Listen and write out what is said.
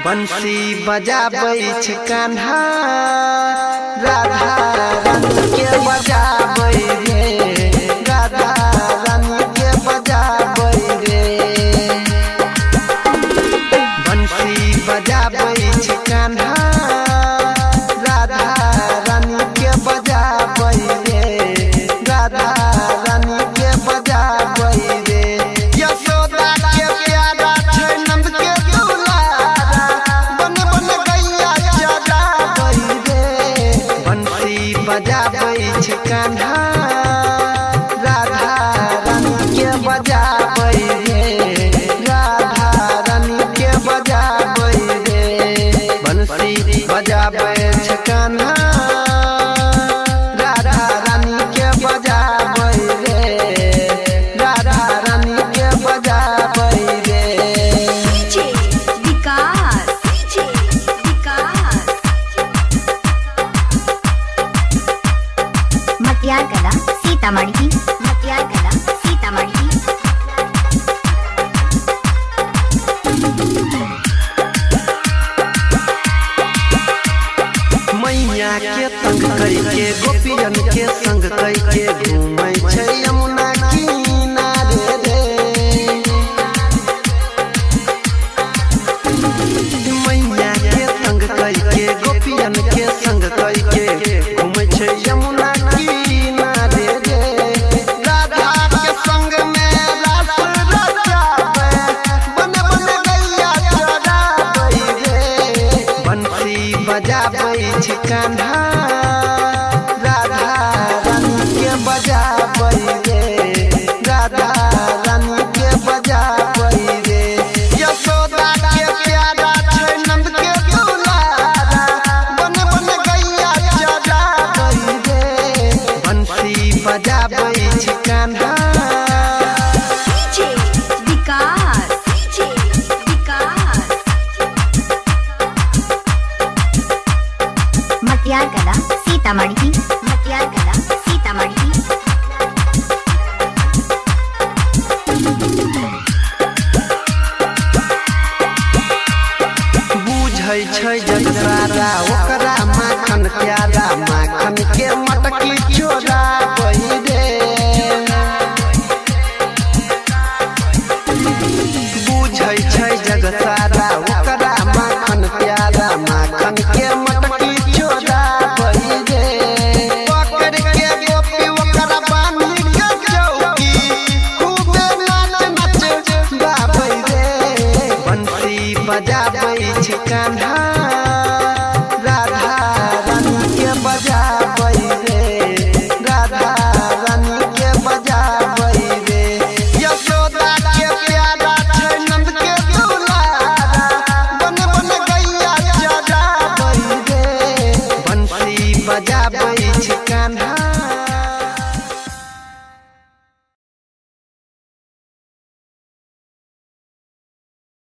बंसी बजाबै छै कान्हा राधा रानी के बजाबै रे राधा रानी के बजाबै रे बंसी बजाबै छै कान्हा राधा रानी के बजाबै रे राधा रानी के बजाबै रे यशोदा के प्यारा छै नंद के बजाबै छै कान्हा राधा रानी के बजाबै रे राधा रानी के बजाबै रे बंसी बजाबै छै कान्हा राधा रानी के बजाबै रे राधा रानी के बजाबै रे मटियारकला सीतामढ़ी मटियारकला सीतामढ़ी मैया के तंग करके गोपियन के संग करके घूमै छै यमुना किनारे रे मैया के तंग करके गोपियन के संग करके घूमै छै यमुना किनारे रे राधा के संग में रास रचाबै बन बन गैया चराबै रे बंसी बजाबै छै कान्हा राधा रानी के बजाबै रे राधा रानी के बजाबै रे यशोदा के प्यारा छै नंद के दुलारा बन बन गैया चराबै रे बंसी बजाबै छै कान्हा मटियारकला सीतामढ़ी मटियारकला सीतामढ़ी बुझै छै जग सारा ओकरा माखन प्यारा माखन के मटकी चोराबै रे बुझै छै जग सारा ओकरा माखन प्यारा माखन के मटकी चोराबै रे पकड़ के गोपी ओकरा बांधी के चौकी खूबे नाच नाच गाबै रे बंसी बजाबै छै कान्हा